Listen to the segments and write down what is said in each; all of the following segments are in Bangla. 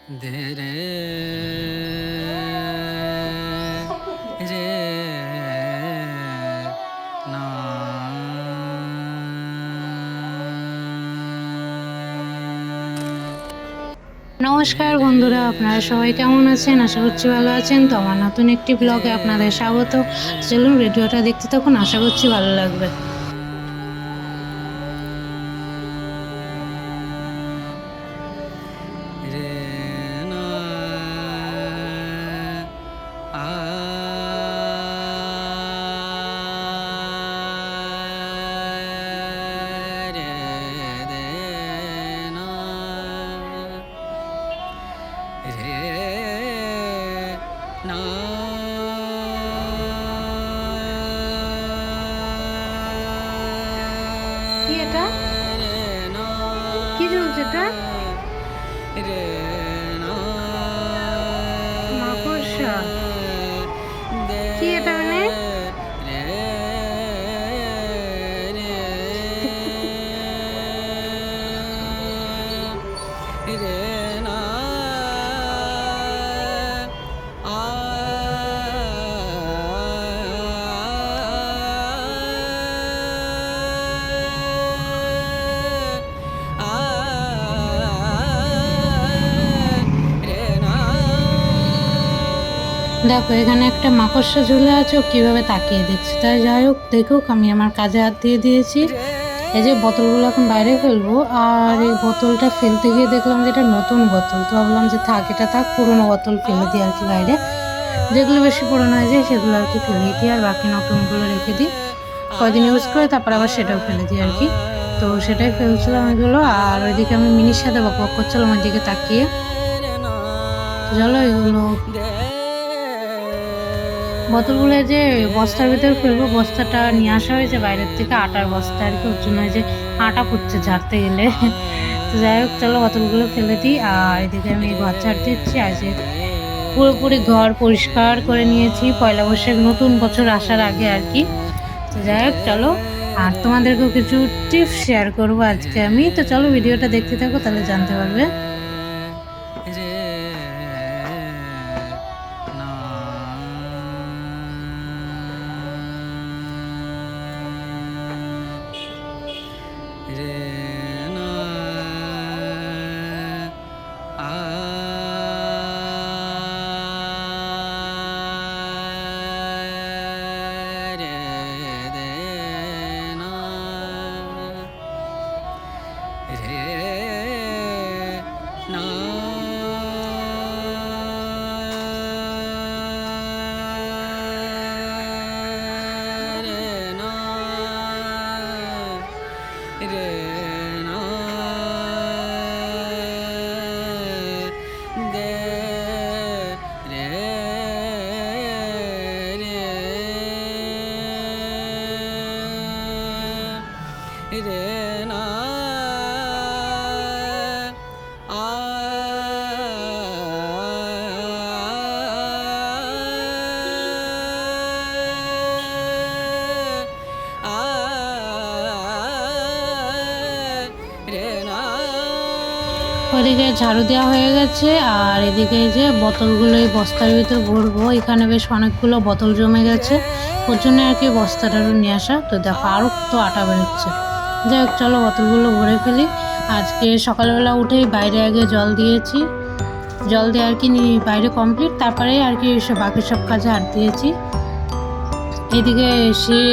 ধে রে রে না। নমস্কার বন্ধুরা, আপনারা সবাই কেমন আছেন? আশা করছি ভালো আছেন। তো আমার নতুন একটি ব্লগে আপনাদের স্বাগত। চলুন ভিডিওটা দেখতে থাকুন, আশা করছি ভালো লাগবে। রে না আ রে দে না রে না। কি এটা? রে না কি চলছে এটা? রে না মাকড়সা? দে কি এটা মানে? রে রে রে না আ রে না। দেখো, এখানে একটা মাকড়সা ঝুলে আছে, ও কিভাবে তাকিয়ে দেখছে। তাই যাই হোক, দেখুক, আমি আমার কাজে হাত দিয়ে দিয়েছি। এই যে বোতলগুলো এখন বাইরে ফেলবো, আর এই বোতলটা ফেলতে গিয়ে দেখলাম যে এটা নতুন বোতল। তো ভাবলাম যে থাক, এটা থাক, পুরোনো বোতল ফেলে দিই আর কি বাইরে। যেগুলো বেশি পুরোনো হয়ে যায় সেগুলো আর কি ফেলে দিই, আর বাকি নতুনগুলো রেখে দিই। কয়দিন ইউজ করে তারপর আবার সেটাও ফেলে দিই আর কি। তো সেটাই ফেলছিলাম এগুলো, আর ওইদিকে আমি মিনির সাথে বকবক করছিলাম ওইদিকে তাকিয়ে। তো চলো এগুলো বোতলগুলো যে বস্তার ভিতরে ফেলবো। বস্তাটা নিয়ে আসা হয়েছে বাইরের থেকে, আটার বস্তা আর কি, ওর জন্য যে আটা পড়ছে ঝাড়তে গেলে। তো যাই হোক, চলো বোতলগুলো ফেলে দিই। আর এদিকে আমি ঘর ঝাড় দিচ্ছি। আর যে পুরোপুরি ঘর পরিষ্কার করে নিয়েছি পয়লা বৈশাখ নতুন বছর আসার আগে আর কি। তো যাই হোক, চলো, আর তোমাদেরকেও কিছু টিপস শেয়ার করবো আজকে আমি। তো চলো ভিডিওটা দেখতে থাকো, তাহলে জানতে পারবে। রে না আ রে না। ওদিকে ঝাড়ু দেওয়া হয়ে গেছে, আর এদিকে যে বোতলগুলো এই বস্তার ভিতর ভরবো। এখানে বেশ অনেকগুলো বোতল জমে গেছে, ওর জন্য আর কি বস্তাটারও নিয়ে আসা। তো দেখো আরও কত আটা বেরোচ্ছে। যাই হোক, চলো বোতলগুলো ভরে ফেলি। আজকে সকালবেলা উঠেই বাইরে আগে জল দিয়েছি। জল দিয়ে আর কি বাইরে কমপ্লিট, তারপরে আর কি বাকি সব কাজে হাত দিয়েছি। এদিকে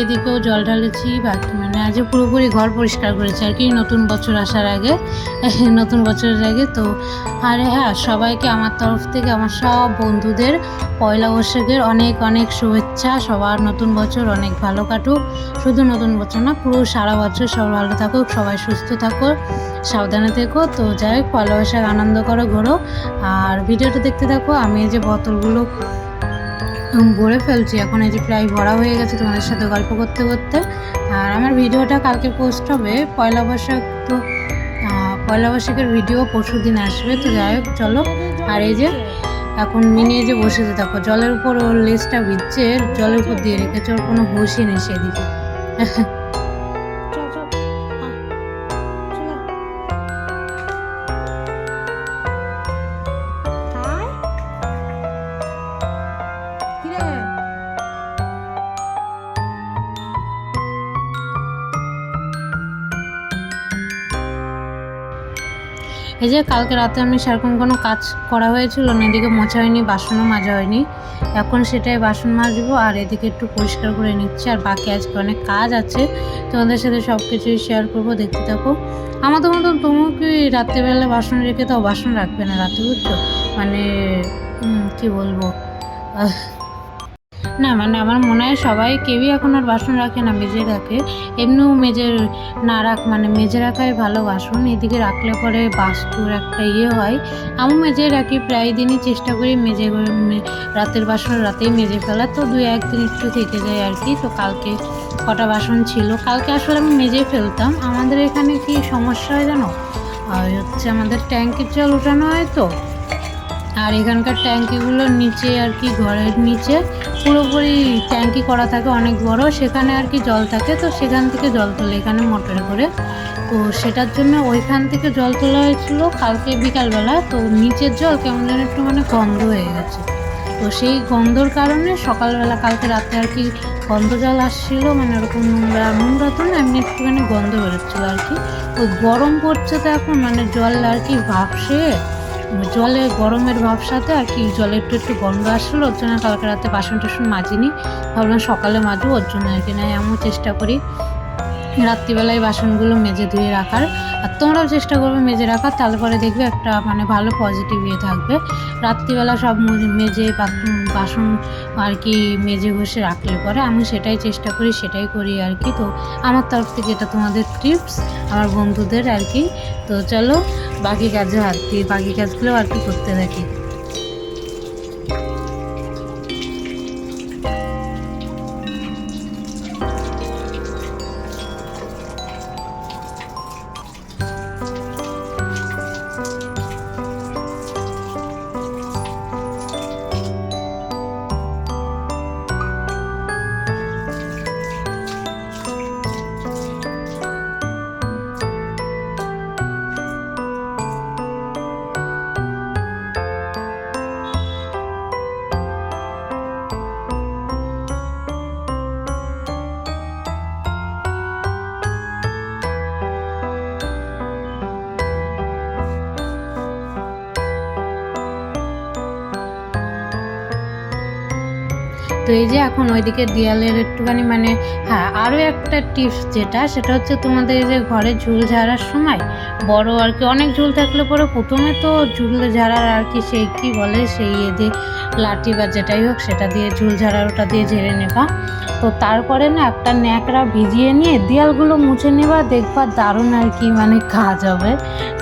এদিকেও জল ঢালেছি, বাকি মানে আজ পুরোপুরি ঘর পরিষ্কার করেছি আর কি, নতুন বছর আসার আগে। নতুন বছরের আগে তো। আরে হ্যাঁ, সবাইকে আমার তরফ থেকে, আমার সব বন্ধুদের পয়লা বৈশাখের অনেক অনেক শুভেচ্ছা। সবার নতুন বছর অনেক ভালো কাটুক। শুধু নতুন বছর না, পুরো সারা বছর সবাই ভালো থাকুক, সবাই সুস্থ থাকো, সাবধানে থেকো। তো যাই হোক, পয়লা বৈশাখ আনন্দ করো, ঘোরো। আর ভিডিওটা দেখতে থাকো। আমি এই যে বোতলগুলো ভরে ফেলছি এখন, এই যে প্রায় ভরা হয়ে গেছে তোমাদের সাথে গল্প করতে করতে। আর আমার ভিডিওটা কালকে পোস্ট হবে পয়লা বৈশাখ। তো পয়লা বৈশাখের ভিডিও পরশু দিন আসবে। তো যাই হোক, চলো। আর এই যে এখন মিনিয়ে যে বসেছে, দেখো জলের উপর ওর লেজটা ভিজছে, জলের উপর দিয়ে রেখেছে, ওর কোনো হুঁশই নেই সেদিকে। এই যে কালকে রাতে আমি সেরকম কোনো কাজ করা হয়েছিল না, এদিকে মোছা হয়নি, বাসনও মাজা হয়নি। এখন সেটাই বাসন মাজবো আর এদিকে একটু পরিষ্কার করে নিচ্ছি। আর বাকি আজকে অনেক কাজ আছে, তোমাদের সাথে সব কিছুই শেয়ার করবো, দেখতে থাকো। আমাদের মতন তুমিও কি রাত্রিবেলা বাসন রেখে তাও বাসন রাখবে না রাতে, বুঝছো? মানে কি বলবো, না মানে আমার মনে হয় সবাই কেউই এখন আর বাসন রাখে না, মেজে রাখে। এমনিও মেজে না মানে মেজে রাখাই ভালো বাসন, এদিকে রাখলে পরে বাস্তুর একটা হয়। আমি মেজে রাখি প্রায় দিনই, চেষ্টা করি মেজে রাতের বাসন রাতেই মেজে ফেলা, তো 2-1 দিন একটু থেকে যায় আর কি। তো কালকে কটা বাসন ছিল, কালকে আসলে আমি মেজে ফেলতাম। আমাদের এখানে কি সমস্যা হয় জানো, হচ্ছে আমাদের ট্যাঙ্কির জল উঠানো হয় তো, আর এখানকার ট্যাঙ্কিগুলোর নিচে আর কি, ঘরের নিচে পুরোপুরি ট্যাঙ্কি করা থাকে অনেক বড়, সেখানে আর কি জল থাকে, তো সেখান থেকে জল তোলে এখানে মোটরে করে। তো সেটার জন্য ওইখান থেকে জল তোলা হয়েছিল কালকে বিকালবেলা। তো নিচের জল কেমন যেন একটু মানে গন্ধ হয়ে গেছে, তো সেই গন্ধর কারণে সকালবেলা কালকে রাতে আর কি গন্ধ জল আসছিল, মানে ওরকম নোংরা তো না, এমনি একটুখানি গন্ধ বেরোচ্ছিলো আর কি। ওই গরম পড়ছে তো এখন, মানে জল আর কি ভাবসে জলে গরমের ভাব সাথে আর কি জলে একটু একটু গন্ধ আসলো, ওর জন্য কালকে রাতে বাসন টাসন মাজিনি, ভাবলাম সকালে মাজবো, ওর জন্য আর কি। না এমন চেষ্টা করি রাত্রিবেলায় বাসনগুলো মেজে ধুয়ে রাখার, আর তোমরাও চেষ্টা করবে মেজে রাখার, তাহলে পরে দেখবে একটা মানে ভালো পজিটিভ থাকবে। রাত্রিবেলা সব মেজে বাসন আর কি মেজে ঘষে রাখলে পরে আমি সেটাই চেষ্টা করি, সেটাই করি আর কি। তো আমার তরফ থেকে এটা তোমাদের টিপস, আমার বন্ধুদের আর কি। তো চলো বাকি কাজে আর কি, বাকি কাজগুলো আর কি করতে থাকি। তো এই যে এখন ওইদিকে দেয়ালের একটুখানি মানে, হ্যাঁ আরও একটা টিপস যেটা, সেটা হচ্ছে তোমাদের এই যে ঘরে ঝুল ঝাড়ার সময় বড় আর কি অনেক ঝুল থাকলে পরে প্রথমে তো ঝুল ঝাড়ার আর কি সেই কী বলে সেই দিয়ে লাঠি বা যেটাই হোক সেটা দিয়ে ঝুল ঝাড়ার ওটা দিয়ে ঝেড়ে নেবা। তো তারপরে না একটা ন্যাকড়া ভিজিয়ে নিয়ে দেয়ালগুলো মুছে নেবা, দেখবা দারুণ আর কি মানে কাজ হবে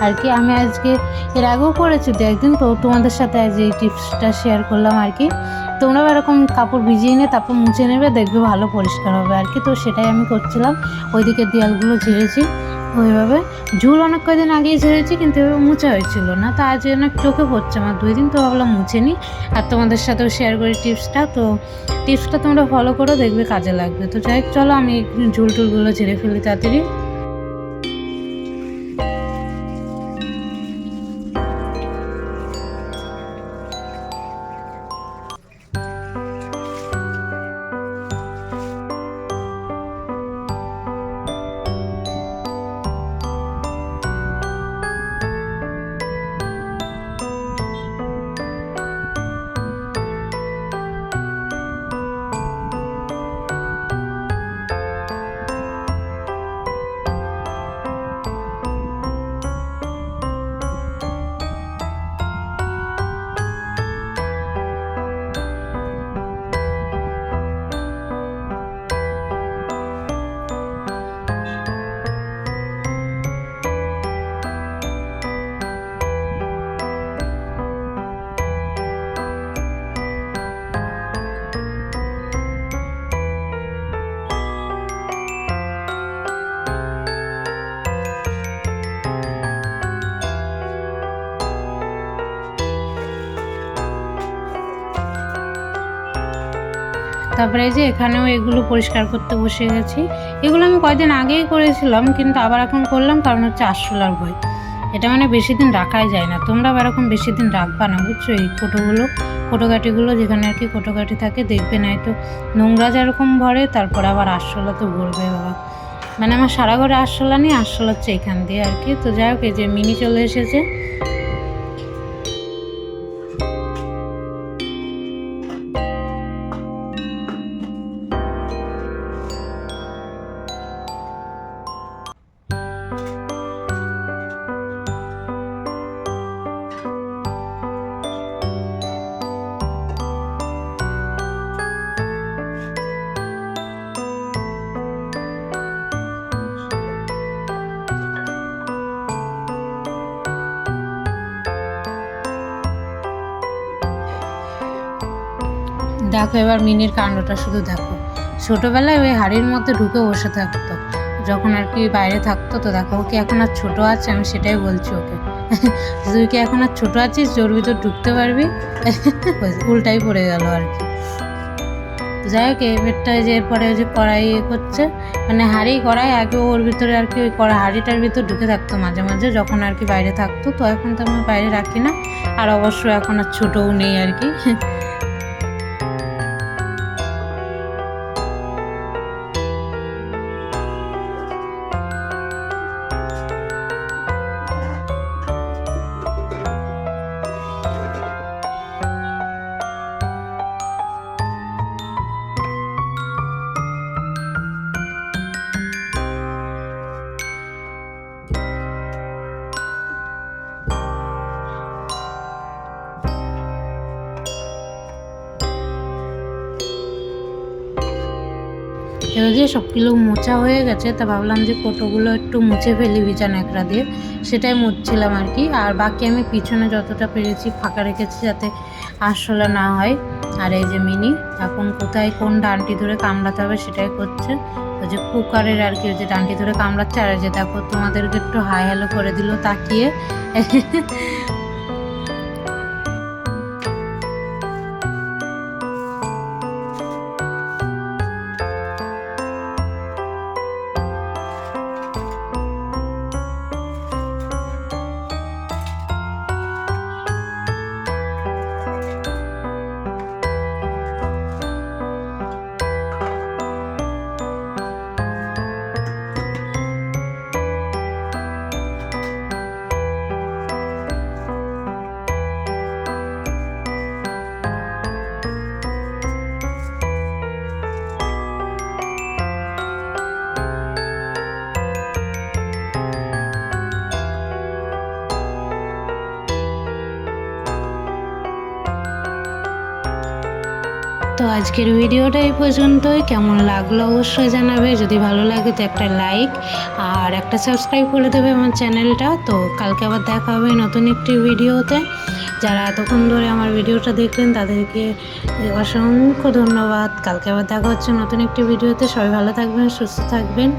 আর কি। আমি আজকে এর আগেও করেছি 2-1 দিন, তো তোমাদের সাথে আজ এই টিপসটা শেয়ার করলাম আর কি। তোমরাও এরকম কাপড় ভিজিয়ে নিয়ে তারপর মুছে নেবে, দেখবে ভালো পরিষ্কার হবে আর কি। তো সেটাই আমি করছিলাম, ওইদিকে দেয়ালগুলো ঝেড়েছি ওইভাবে। ঝুল অনেক কয়েকদিন আগেই ঝেড়েছি, কিন্তু এভাবে মুছা হয়েছিল না, তো আজ অনেক চোখে পড়ছে আমার 2 দিন, তো ভাবলাম মুছে নিই আর তোমাদের সাথেও শেয়ার করি টিপসটা। তো টিপসটা তোমরা ফলো করো, দেখবে কাজে লাগবে। তো যাই হোক চলো আমি ঝুল টুলগুলো ঝেড়ে ফেলি তাড়াতাড়ি। তারপরে এই যে এখানেও এগুলো পরিষ্কার করতে বসে গেছি। এগুলো আমি কয়েকদিন আগেই করেছিলাম, কিন্তু আবার এখন করলাম, কারণ হচ্ছে আরশোলার ভয়। এটা মানে বেশি দিন রাখাই যায় না, তোমরা এরকম বেশি দিন রাখবা না, বুঝছো? এই কোটোকাঠিগুলো যেখানে আর কি কোটোকাঠি থাকে দেখবে, না তো নোংরা যেরকম ভরে তারপর আবার আরশোলা তো ভরবে বাবা। মানে আমার সারা ঘরে আরশোলা নেই, আরশোলা হচ্ছে এখান দিয়ে আর কি। তো যাই হোক, এই যে মিনি চলে এসেছে। দেখো এবার মিনির কাণ্ডটা শুধু দেখো। ছোটোবেলায় ওই হাড়ির মধ্যে ঢুকে বসে থাকতো যখন আর কি বাইরে থাকতো। তো দেখো ও কি এখন আর ছোটো আছে, আমি সেটাই বলছি ওকে, তুই কি এখন আর ছোটো আছিস জোর ভিতর ঢুকতে পারবি? উল্টাই পড়ে গেল আর কি। যাই হোক এবারটায় যে এরপরে ওই যে কড়াই করছে, মানে হাঁড়ি কড়াই আগে ওর ভিতরে আর কি ওই হাঁড়িটার ভিতর ঢুকে থাকতো মাঝে মাঝে যখন আর কি বাইরে থাকতো। তো এখন তো আমি বাইরে রাখি না, আর অবশ্য এখন আর ছোটোও নেই আর কি। এবার যে সবগুলো মোছা হয়ে গেছে, তা ভাবলাম যে কোটোগুলো একটু মুছে ফেলি ভিজা ন্যাকড়া দিয়ে, সেটাই মুছছিলাম আর কি। আর বাকি আমি পিছনে যতটা পেরেছি ফাঁকা রেখেছি যাতে আরশোলা না হয়। আর এই যে মিনি এখন কোথায় কোন ডানটি ধরে কামড়াতে হবে সেটাই করছে। ওই যে কুকারের আর কি ওই যে ডানটি ধরে কামড়াচ্ছে। আর যে দেখো তোমাদেরকে একটু হাই হ্যালো করে দিল তাকিয়ে। তো আজকের ভিডিওটা এই পর্যন্তই। কেমন লাগলো অবশ্যই জানাবে, যদি ভালো লাগে তো একটা লাইক আর একটা সাবস্ক্রাইব করে দেবে আমার চ্যানেলটা। তো কালকে আবার দেখা হবে নতুন একটি ভিডিওতে। যারা এতক্ষণ ধরে আমার ভিডিওটা দেখলেন তাদেরকে অসংখ্য ধন্যবাদ। কালকে আবার দেখা হচ্ছে নতুন একটি ভিডিওতে। সবাই ভালো থাকবেন, সুস্থ থাকবেন।